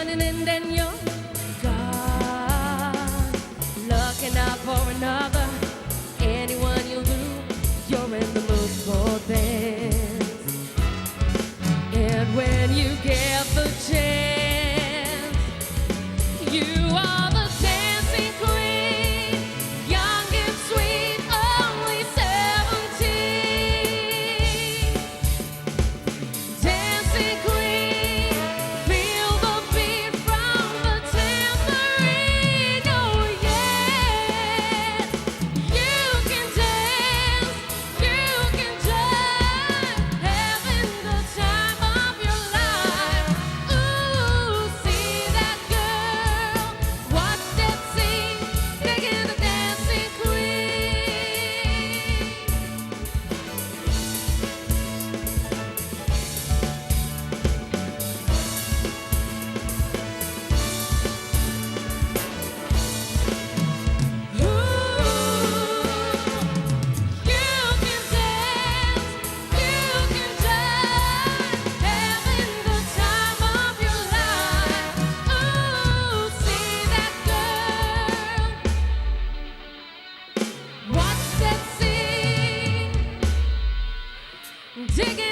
running and then you're gone, looking out for another. Anyone you lose, you're in the mood for this. And when you get the chance, you are the dancing queen, young and sweet, only 17. Dancing queen, feel the beat from the tambourine. Oh yes, you can dance, you can jive, having the time of your life. Ooh, see that girl, watch that scene, digging the dancing queen. Ooh, you can dance, you can jive, having the time of your life. Ooh, see that girl, watch that scene, digging